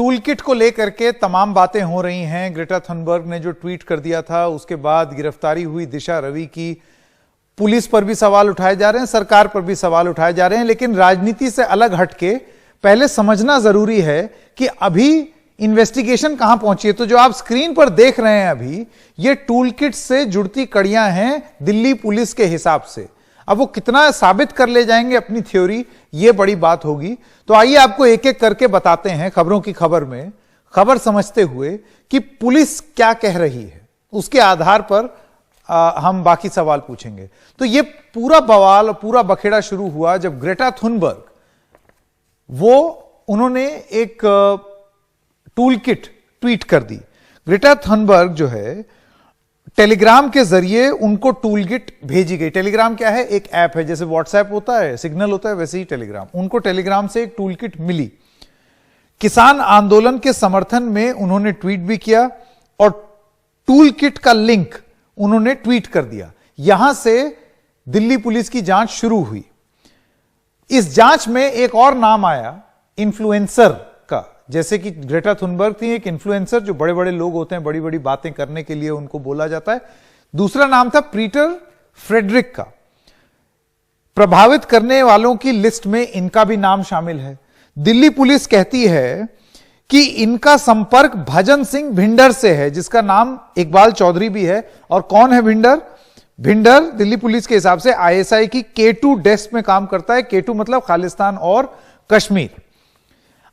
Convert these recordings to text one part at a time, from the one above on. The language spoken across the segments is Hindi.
टूल किट को लेकर के तमाम बातें हो रही हैं। ग्रेटा थनबर्ग ने जो ट्वीट कर दिया था, उसके बाद गिरफ्तारी हुई दिशा रवि की, पुलिस पर भी सवाल उठाए जा रहे हैं, सरकार पर भी सवाल उठाए जा रहे हैं। लेकिन राजनीति से अलग हटके पहले समझना जरूरी है कि अभी इन्वेस्टिगेशन कहां पहुंची है। तो जो आप स्क्रीन पर देख रहे हैं अभी, ये टूल किट से जुड़ती कड़ियां हैं दिल्ली पुलिस के हिसाब से। अब वो कितना साबित कर ले जाएंगे अपनी थ्योरी, ये बड़ी बात होगी। तो आइए आपको एक एक करके बताते हैं खबरों की खबर में, खबर समझते हुए कि पुलिस क्या कह रही है, उसके आधार पर हम बाकी सवाल पूछेंगे। तो ये पूरा बवाल, पूरा बखेड़ा शुरू हुआ जब ग्रेटा थुनबर्ग उन्होंने एक टूल किट ट्वीट कर दी। ग्रेटा थनबर्ग जो है, टेलीग्राम के जरिए उनको टूल किट भेजी गई। टेलीग्राम क्या है? एक ऐप है, जैसे व्हाट्सएप होता है, सिग्नल होता है, वैसे ही टेलीग्राम। उनको टेलीग्राम से एक टूल किट मिली। किसान आंदोलन के समर्थन में उन्होंने ट्वीट भी किया और टूल किट का लिंक उन्होंने ट्वीट कर दिया। यहां से दिल्ली पुलिस की जांच शुरू हुई। इस जांच में एक और नाम आया, इन्फ्लुएंसर का। जैसे कि ग्रेटा थुनबर्ग थी एक इन्फ्लुएंसर, जो बड़े बड़े लोग होते हैं, बड़ी बड़ी बातें करने के लिए उनको बोला जाता है। दूसरा नाम था पीटर फ्रेडरिक का। प्रभावित करने वालों की लिस्ट में इनका भी नाम शामिल है। दिल्ली पुलिस कहती है कि इनका संपर्क भजन सिंह भिंडर से है, जिसका नाम इकबाल चौधरी भी है। और कौन है भिंडर? भिंडर दिल्ली पुलिस के हिसाब से आईएसआई की K2 डेस्क में काम करता है। K2 मतलब खालिस्तान और कश्मीर।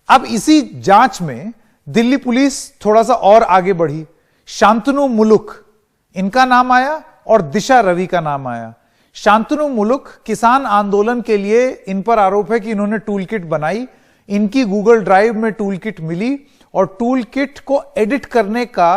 अब इसी जांच में दिल्ली पुलिस थोड़ा सा और आगे बढ़ी। शांतनु मुलुक, इनका नाम आया और दिशा रवि का नाम आया। शांतनु मुलुक किसान आंदोलन के लिए इन पर आरोप है कि इन्होंने टूल किट बनाई। इनकी गूगल ड्राइव में टूल किट मिली और टूल किट को एडिट करने का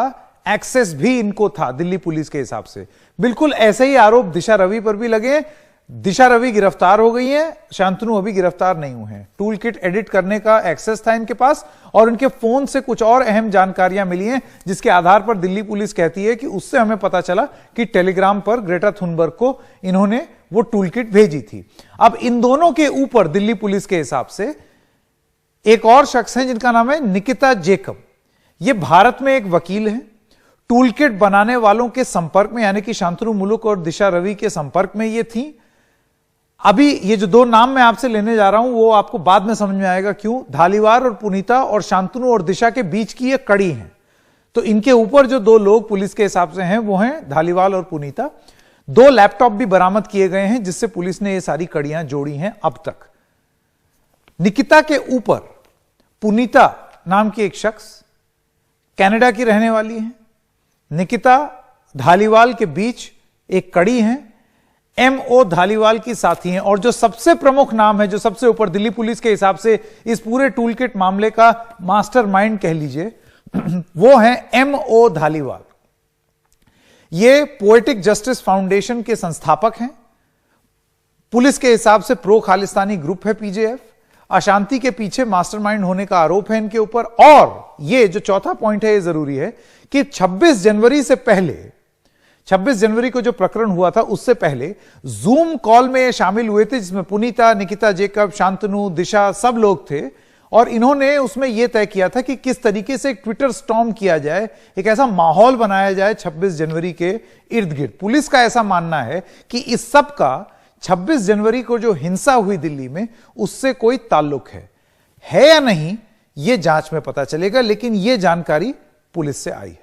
एक्सेस भी इनको था दिल्ली पुलिस के हिसाब से। बिल्कुल ऐसे ही आरोप दिशा रवि पर भी लगे। दिशा रवि गिरफ्तार हो गई हैं, शांतनु अभी गिरफ्तार नहीं हुए हैं। टूल किट एडिट करने का एक्सेस था इनके पास और इनके फोन से कुछ और अहम जानकारियां मिली हैं, जिसके आधार पर दिल्ली पुलिस कहती है कि उससे हमें पता चला कि टेलीग्राम पर ग्रेटा थुनबर्ग को इन्होंने वो टूल किट भेजी थी। अब इन दोनों के ऊपर दिल्ली पुलिस के हिसाब से एक और शख्स है जिनका नाम है निकिता जेकब। ये भारत में एक वकील है। टूल किट बनाने वालों के संपर्क में, यानी कि शांतनु मुलुक और दिशा रवि के संपर्क में ये थी। अभी ये जो दो नाम मैं आपसे लेने जा रहा हूं वो आपको बाद में समझ में आएगा क्यों। धालीवाल और पुनीता और शांतनु और दिशा के बीच की ये कड़ी है। तो इनके ऊपर जो दो लोग पुलिस के हिसाब से हैं वो हैं धालीवाल और पुनीता। 2 लैपटॉप भी बरामद किए गए हैं, जिससे पुलिस ने ये सारी कड़ियां जोड़ी हैं अब तक। निकिता के ऊपर पुनीता नाम की एक शख्स कनाडा की रहने वाली है। निकिता धालीवाल के बीच एक कड़ी है। MO धालीवाल की साथी हैं। और जो सबसे प्रमुख नाम है, जो सबसे ऊपर दिल्ली पुलिस के हिसाब से इस पूरे टूल किट मामले का मास्टरमाइंड कह लीजिए, वो है MO धालीवाल। ये पोएटिक जस्टिस फाउंडेशन के संस्थापक हैं। पुलिस के हिसाब से प्रो खालिस्तानी ग्रुप है PJF। अशांति के पीछे मास्टरमाइंड होने का आरोप है इनके ऊपर। और ये जो चौथा पॉइंट है, ये जरूरी है कि 26 जनवरी से पहले, 26 जनवरी को जो प्रकरण हुआ था उससे पहले जूम कॉल में ये शामिल हुए थे, जिसमें पुनीता, निकिता जेकब, शांतनु, दिशा सब लोग थे। और इन्होंने उसमें यह तय किया था कि किस तरीके से एक ट्विटर स्टॉर्म किया जाए, एक ऐसा माहौल बनाया जाए 26 जनवरी के इर्द गिर्द। पुलिस का ऐसा मानना है कि इस सब का 26 जनवरी को जो हिंसा हुई दिल्ली में, उससे कोई ताल्लुक है या नहीं, यह जांच में पता चलेगा। लेकिन यह जानकारी पुलिस से आई है।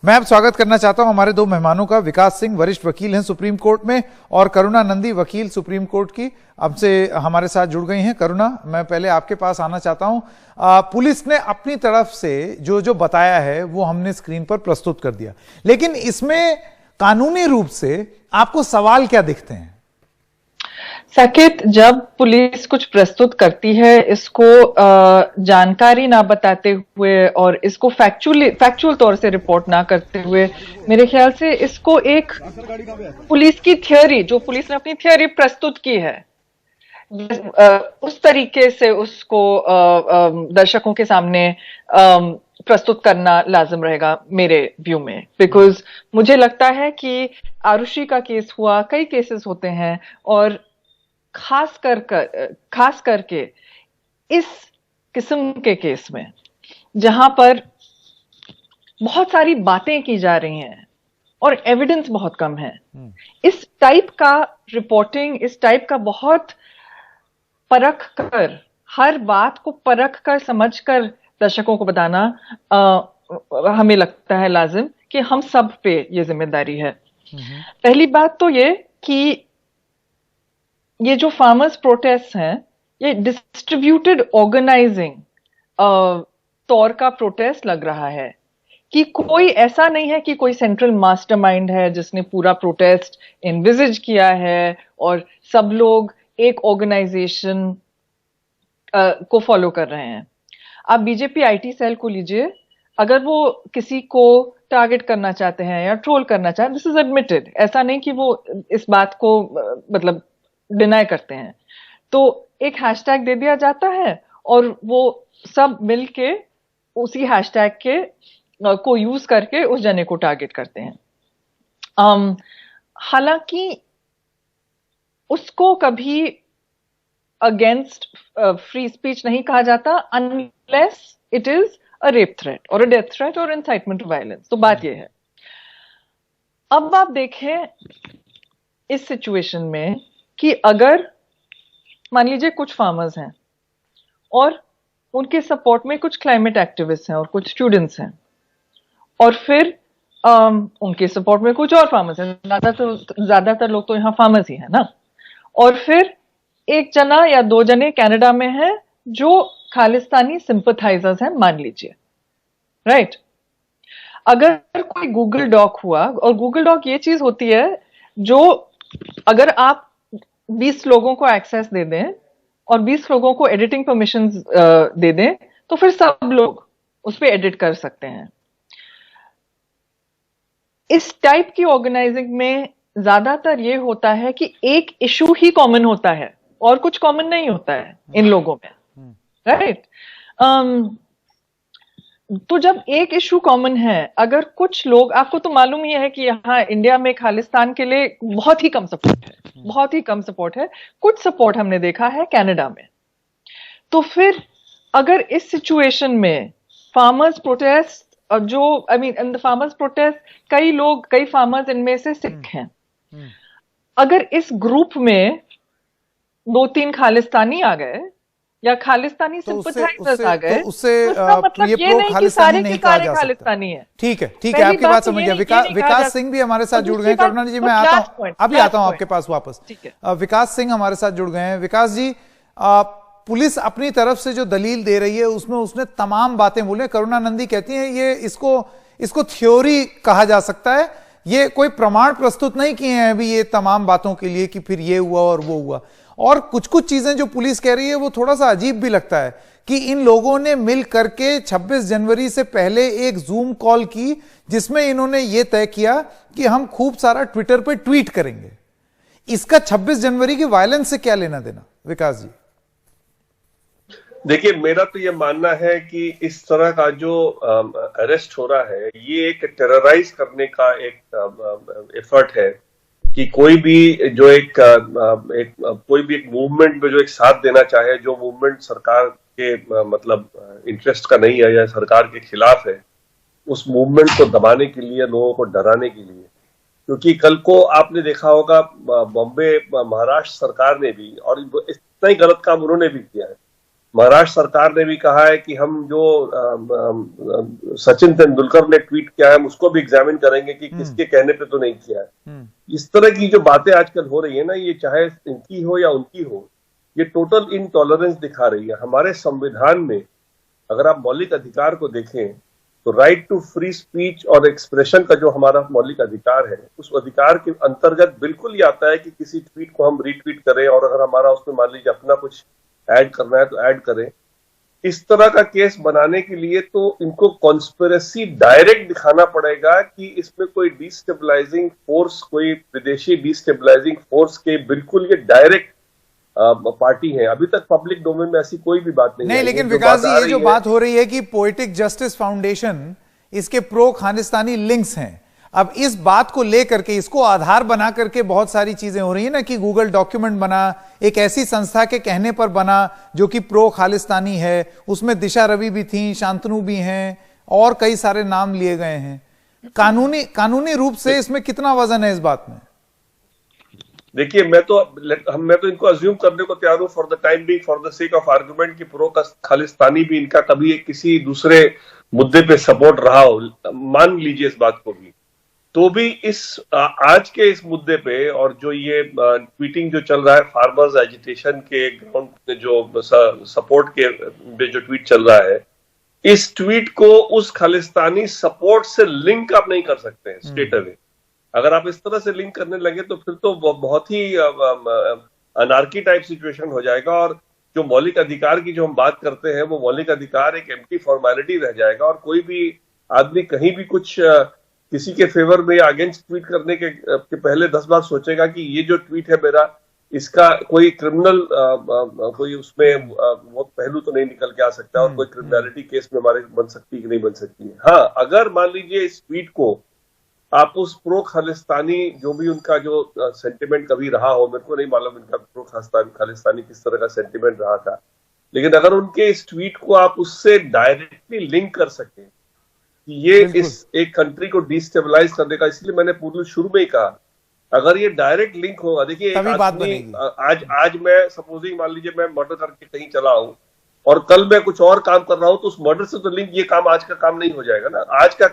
मैं अब स्वागत करना चाहता हूं हमारे 2 मेहमानों का। विकास सिंह वरिष्ठ वकील हैं सुप्रीम कोर्ट में, और करुणा नंदी वकील सुप्रीम कोर्ट की अब से हमारे साथ जुड़ गई हैं। करुणा, मैं पहले आपके पास आना चाहता हूं। पुलिस ने अपनी तरफ से जो जो बताया है वो हमने स्क्रीन पर प्रस्तुत कर दिया, लेकिन इसमें कानूनी रूप से आपको सवाल क्या दिखते हैं? साकेत, जब पुलिस कुछ प्रस्तुत करती है, इसको जानकारी ना बताते हुए और इसको फैक्चुअल तौर से रिपोर्ट ना करते हुए, मेरे ख्याल से इसको एक पुलिस की थियोरी, जो पुलिस ने अपनी थियोरी प्रस्तुत की है, उस तरीके से उसको दर्शकों के सामने प्रस्तुत करना लाजिम रहेगा मेरे व्यू में। बिकॉज मुझे लगता है कि आरुषि का केस हुआ, कई केसेस होते हैं, और खास करके इस किस्म के केस में जहां पर बहुत सारी बातें की जा रही हैं और एविडेंस बहुत कम है, इस टाइप का रिपोर्टिंग, इस टाइप का बहुत परख कर, हर बात को परख कर समझ कर दर्शकों को बताना हमें लगता है लाजिम कि हम सब पे ये जिम्मेदारी है। पहली बात तो ये कि ये जो फार्मर्स प्रोटेस्ट हैं, ये डिस्ट्रीब्यूटेड ऑर्गेनाइजिंग तौर का प्रोटेस्ट लग रहा है कि कोई ऐसा नहीं है कि कोई सेंट्रल मास्टरमाइंड है जिसने पूरा प्रोटेस्ट एनविजिज किया है और सब लोग एक ऑर्गेनाइजेशन को फॉलो कर रहे हैं। आप बीजेपी आईटी सेल को लीजिए, अगर वो किसी को टारगेट करना चाहते हैं या ट्रोल करना चाहते हैं, दिस इज एडमिटेड, ऐसा नहीं कि वो इस बात को मतलब डिनाई करते हैं, तो एक हैशटैग दे दिया जाता है और वो सब मिलके उसी हैशटैग के को यूज करके उस जने को टारगेट करते हैं। हालांकि उसको कभी अगेंस्ट फ्री स्पीच नहीं कहा जाता unless it is a rape threat और अ डेथ थ्रेट और इंसाइटमेंट टू वायलेंस। तो बात यह है, अब आप देखें इस सिचुएशन में कि अगर मान लीजिए कुछ फार्मर्स हैं और उनके सपोर्ट में कुछ क्लाइमेट एक्टिविस्ट हैं और कुछ स्टूडेंट्स हैं, और फिर उनके सपोर्ट में कुछ और फार्मर्स हैं, ज्यादातर लोग तो यहां फार्मर्स ही है ना, और फिर एक जना या दो जने कनाडा में हैं जो खालिस्तानी सिंपथाइजर्स हैं मान लीजिए, राइट। अगर कोई गूगल डॉक हुआ, और गूगल डॉक ये चीज होती है जो अगर आप 20 लोगों को एक्सेस दे दें और 20 लोगों को एडिटिंग परमिशन दे दें तो फिर सब लोग उस पर एडिट कर सकते हैं। इस टाइप की ऑर्गेनाइजिंग में ज्यादातर ये होता है कि एक इशू ही कॉमन होता है और कुछ कॉमन नहीं होता है इन लोगों में, राइट। तो जब एक इशू कॉमन है, अगर कुछ लोग, आपको तो मालूम ही है कि यहाँ इंडिया में खालिस्तान के लिए बहुत ही कम सपोर्ट है, बहुत ही कम सपोर्ट है, कुछ सपोर्ट हमने देखा है कनाडा में। तो फिर अगर इस सिचुएशन में फार्मर्स प्रोटेस्ट जो इन द फार्मर्स प्रोटेस्ट कई लोग, कई फार्मर्स इनमें से सिख हैं, अगर इस ग्रुप में 2-3 खालिस्तानी आ गए या खालिस्तानी सिंपथाइजर्स आ गए, तो उससे मतलब ये नहीं कि सारे के सारे खालिस्तानी है। ठीक है, ठीक है, आपकी बात समझ गया। विकास सिंह भी हमारे साथ जुड़ गए। करुणा जी, मैं आता हूं, अभी आता हूं आपके पास वापस। विकास सिंह हमारे साथ जुड़ गए हैं। विकास जी, पुलिस अपनी तरफ से जो दलील दे रही है उसमें उसने तमाम बातें बोले। करुणा नंदी कहती हैं ये इसको थ्योरी कहा जा सकता है, ये कोई प्रमाण प्रस्तुत नहीं किए हैं अभी ये तमाम बातों के लिए कि फिर ये हुआ और वो हुआ। और कुछ कुछ चीजें जो पुलिस कह रही है वो थोड़ा सा अजीब भी लगता है कि इन लोगों ने मिल करके 26 जनवरी से पहले एक जूम कॉल की जिसमें इन्होंने ये तय किया कि हम खूब सारा ट्विटर पे ट्वीट करेंगे। इसका 26 जनवरी की वायलेंस से क्या लेना देना, विकास जी? देखिए, मेरा तो ये मानना है कि इस तरह का जो अरेस्ट हो रहा है ये एक टेरराइज करने का एक एफर्ट है कि कोई भी जो कोई भी एक मूवमेंट में जो एक साथ देना चाहे, जो मूवमेंट सरकार के मतलब इंटरेस्ट का नहीं है या सरकार के खिलाफ है, उस मूवमेंट को दबाने के लिए, लोगों को डराने के लिए। क्योंकि कल को आपने देखा होगा बॉम्बे महाराष्ट्र सरकार ने भी, और इतना ही गलत काम उन्होंने भी किया है, महाराष्ट्र सरकार ने भी कहा है कि हम जो सचिन तेंदुलकर ने ट्वीट किया है हम उसको भी एग्जामिन करेंगे कि किसके कहने पे तो नहीं किया है। इस तरह की जो बातें आजकल हो रही है ना, ये चाहे इनकी हो या उनकी हो, ये टोटल इनटॉलरेंस दिखा रही है। हमारे संविधान में अगर आप मौलिक अधिकार को देखें तो राइट टू फ्री स्पीच और एक्सप्रेशन का जो हमारा मौलिक अधिकार है, उस अधिकार के अंतर्गत बिल्कुल ये आता है कि किसी ट्वीट को हम रीट्वीट करें, और अगर हमारा उसमें मान लीजिए अपना कुछ ऐड करना है तो ऐड करें। इस तरह का केस बनाने के लिए तो इनको कॉन्स्पिरेसी डायरेक्ट दिखाना पड़ेगा कि इसमें कोई डिस्टेबलाइजिंग फोर्स, कोई विदेशी डिस्टेबलाइजिंग फोर्स के बिल्कुल ये डायरेक्ट पार्टी है। अभी तक पब्लिक डोमेन में ऐसी कोई भी बात नहीं है। लेकिन विकास जी, ये जो बात हो रही है कि पोएटिक जस्टिस फाउंडेशन इसके प्रो खालिस्तानी लिंक्स हैं, अब इस बात को लेकर के, इसको आधार बना करके बहुत सारी चीजें हो रही है ना, कि गूगल डॉक्यूमेंट बना, एक ऐसी संस्था के कहने पर बना जो कि प्रो खालिस्तानी है, उसमें दिशा रवि भी थी, शांतनु भी हैं, और कई सारे नाम लिए गए हैं। कानूनी रूप से इसमें कितना वजन है इस बात में? देखिए, मैं तो इनको अज्यूम करने को तैयार हूं for the time being, for the sake of argument, कि प्रो खालिस्तानी भी इनका कभी किसी दूसरे मुद्दे पे सपोर्ट रहा हो, मान लीजिए इस बात को भी, तो भी इस आज के इस मुद्दे पे, और जो ये ट्वीटिंग जो चल रहा है फार्मर्स एजिटेशन के ग्राउंड पे, जो सपोर्ट के जो ट्वीट चल रहा है, इस ट्वीट को उस खालिस्तानी सपोर्ट से लिंक आप नहीं कर सकते हैं स्ट्रेट अवे। अगर आप इस तरह से लिंक करने लगे तो फिर तो बहुत ही अनार्की टाइप सिचुएशन हो जाएगा, और जो मौलिक अधिकार की जो हम बात करते हैं वो मौलिक अधिकार एक एम्प्टी फॉर्मेलिटी रह जाएगा, और कोई भी आदमी कहीं भी कुछ किसी के फेवर में या अगेंस्ट ट्वीट करने के पहले 10 बार सोचेगा कि ये जो ट्वीट है मेरा, इसका कोई क्रिमिनल कोई उसमें वो पहलू तो नहीं निकल के आ सकता, और कोई क्रिमिनलिटी केस में हमारे बन सकती है कि नहीं बन सकती है। हाँ, अगर मान लीजिए इस ट्वीट को आप उस प्रो खालिस्तानी, जो भी उनका जो सेंटिमेंट कभी रहा हो, मेरे को नहीं मालूम इनका प्रो खालिस्तानी किस तरह का सेंटिमेंट रहा था, लेकिन अगर उनके इस ट्वीट को आप उससे डायरेक्टली लिंक कर सकें कि ये इस एक कंट्री को डिस्टेबलाइज करने का, इसलिए मैंने पूरे शुरू में ही कहा, अगर ये डायरेक्ट लिंक होगा, देखिए आज मैं सपोजिंग मान लीजिए मैं मर्डर करके कहीं चला हूं और कल मैं कुछ और काम कर रहा हूं, तो उस मर्डर से तो लिंक, ये काम आज का काम नहीं हो जाएगा ना। आज का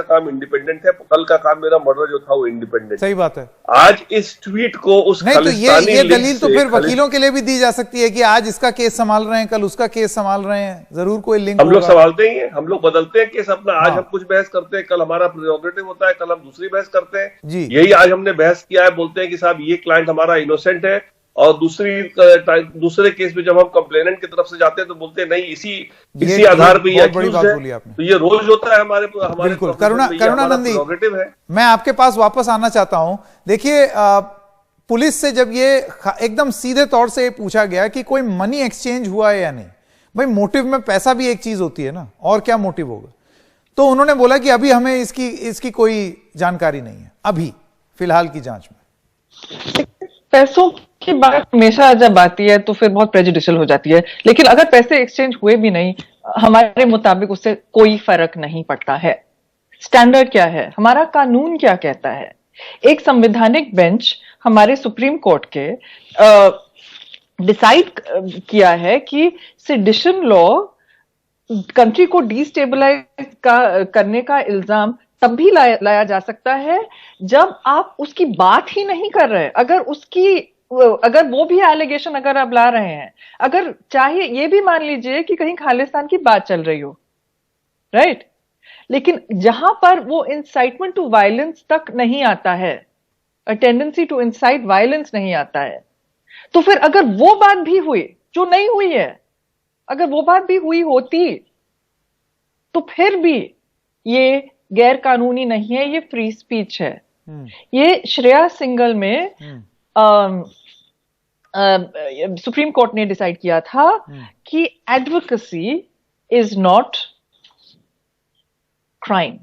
काम इंडिपेंडेंट है, कल का काम मेरा मर्डर जो था वो इंडिपेंडेंट। सही बात है। आज इस ट्वीट को उस नहीं, तो ये दलील तो फिर वकीलों के लिए भी दी जा सकती है कि आज इसका केस संभाल रहे हैं, कल उसका केस संभाल रहे हैं, जरूर कोई लिंक। हम लोग संभालते ही हैं, हम लोग बदलते हैं केस अपना। आज हम कुछ बहस करते हैं, कल हमारा प्रेरोगेटिव होता है, कल हम दूसरी बहस करते हैं। यही आज हमने बहस किया है, बोलते हैं कि साहब ये क्लाइंट हमारा इनोसेंट है, और दूसरे केस में जब हम कंप्लेनेंट की तरफ से जाते हैं तो बोलते हैं नहीं, इसी आधार पे ये अक्यूज है। तो ये रोज होता है हमारे बिल्कुल। करुणानंदी, मैं आपके पास वापस आना चाहता हूं। देखिए, पुलिस से जब ये एकदम सीधे तौर से पूछा गया कि कोई मनी एक्सचेंज हुआ है या नहीं, भाई मोटिव में पैसा भी एक चीज होती है ना, और क्या मोटिव होगा, तो उन्होंने बोला कि अभी हमें इसकी कोई जानकारी नहीं है, अभी फिलहाल की जांच में। पैसों की बात हमेशा जब आती है तो फिर बहुत प्रेजुडिशियल हो जाती है, लेकिन अगर पैसे एक्सचेंज हुए भी नहीं, हमारे मुताबिक उससे कोई फर्क नहीं पड़ता है। स्टैंडर्ड क्या है, हमारा कानून क्या कहता है? एक संवैधानिक बेंच हमारे सुप्रीम कोर्ट के डिसाइड किया है कि सेडिशन लॉ कंट्री को डिस्टेबलाइज करने का इल्जाम तब भी लाया जा सकता है जब आप उसकी बात ही नहीं कर रहे। अगर वो भी एलिगेशन अगर आप ला रहे हैं, अगर चाहे ये भी मान लीजिए कि कहीं खालिस्तान की बात चल रही हो, राइट, लेकिन जहां पर वो इंसाइटमेंट टू वायलेंस तक नहीं आता है, a tendency to incite violence नहीं आता है, तो फिर अगर वो बात भी हुई जो नहीं हुई है, अगर वो बात भी हुई होती तो फिर भी ये गैर कानूनी नहीं है, ये फ्री स्पीच है। ये श्रेया सिंगल में सुप्रीम कोर्ट ने डिसाइड किया था कि advocacy is not crime.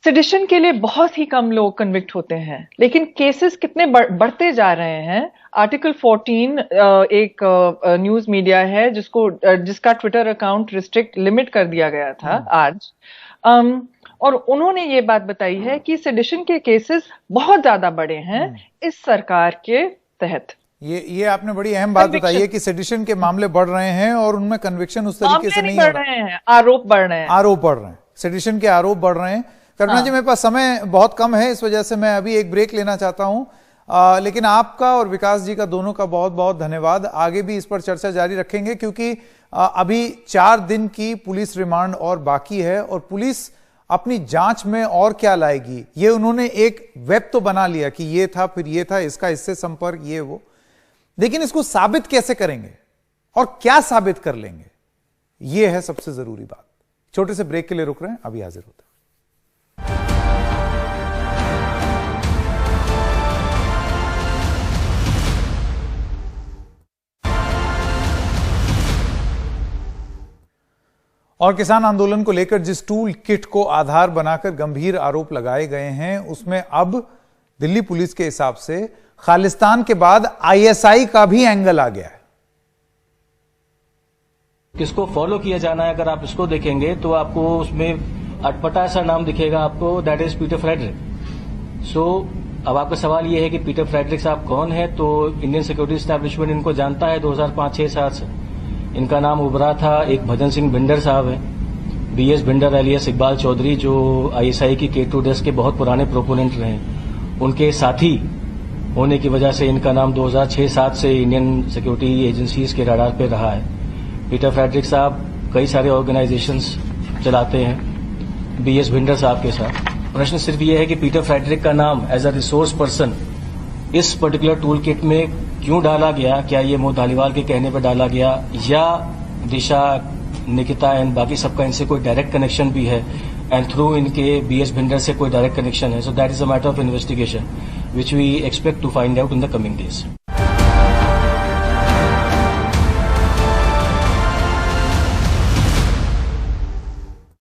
Sedition के लिए बहुत ही कम लोग कन्विक्ट होते हैं, लेकिन केसेस कितने बढ़ते जा रहे हैं। आर्टिकल 14 एक न्यूज मीडिया है जिसका ट्विटर अकाउंट रिस्ट्रिक्ट लिमिट कर दिया गया था आज, और उन्होंने ये बात बताई है कि सेडिशन के केसेस बहुत ज्यादा बढ़े हैं इस सरकार के तहत। ये आपने बड़ी अहम बात बताई है कि सेडिशन के मामले बढ़ रहे हैं और उनमें कन्विक्शन उस तरीके से नहीं बढ़ रहे हैं, आरोप बढ़ रहे हैं। सेडिशन के आरोप बढ़ रहे हैं। करुणा जी, मेरे पास समय बहुत कम है, इस वजह से मैं अभी एक ब्रेक लेना चाहता हूं, लेकिन आपका और विकास जी का दोनों का बहुत बहुत धन्यवाद। आगे भी इस पर चर्चा जारी रखेंगे, क्योंकि अभी 4 दिन की पुलिस रिमांड और बाकी है, और पुलिस अपनी जांच में और क्या लाएगी, ये उन्होंने एक वेब तो बना लिया कि ये था, फिर ये था, इसका इससे संपर्क, ये वो, लेकिन इसको साबित कैसे करेंगे और क्या साबित कर लेंगे, ये है सबसे जरूरी बात। छोटे से ब्रेक के लिए रुक रहे हैं, अभी हाजिर होते हैं। और किसान आंदोलन को लेकर जिस टूल किट को आधार बनाकर गंभीर आरोप लगाए गए हैं, उसमें अब दिल्ली पुलिस के हिसाब से खालिस्तान के बाद आईएसआई का भी एंगल आ गया है। किसको फॉलो किया जाना है, अगर आप इसको देखेंगे तो आपको उसमें अटपटा सा नाम दिखेगा आपको, दैट इज पीटर फ्रेडरिक। सो अब आपका सवाल यह है कि पीटर फ्रेडरिक साहब कौन है, तो इंडियन सिक्योरिटी एस्टैब्लिशमेंट इनको जानता है 2005-6-7 से। इनका नाम उभरा था, एक भजन सिंह भिंडर साहब है, बीएस भिंडर एलियस इकबाल चौधरी, जो आईएसआई की K2 डेस्क के बहुत पुराने प्रोपोनेंट रहे। उनके साथी होने की वजह से इनका नाम 2006-7 से इंडियन सिक्योरिटी एजेंसीज के रडार पे रहा है। पीटर फ्रेडरिक साहब कई सारे ऑर्गेनाइजेशंस चलाते हैं बीएस भिंडर साहब के साथ। प्रश्न सिर्फ ये है कि पीटर फ्रेडरिक का नाम एज अ रिसोर्स पर्सन इस पर्टिकुलर टूल किट में क्यों डाला गया? क्या ये मोह धालीवाल के कहने पर डाला गया, या दिशा, निकिता एंड बाकी सबका इनसे कोई डायरेक्ट कनेक्शन भी है, एंड थ्रू इनके बीएस भिंडर से कोई डायरेक्ट कनेक्शन है? So that is a matter of investigation which we expect to find out in the coming days.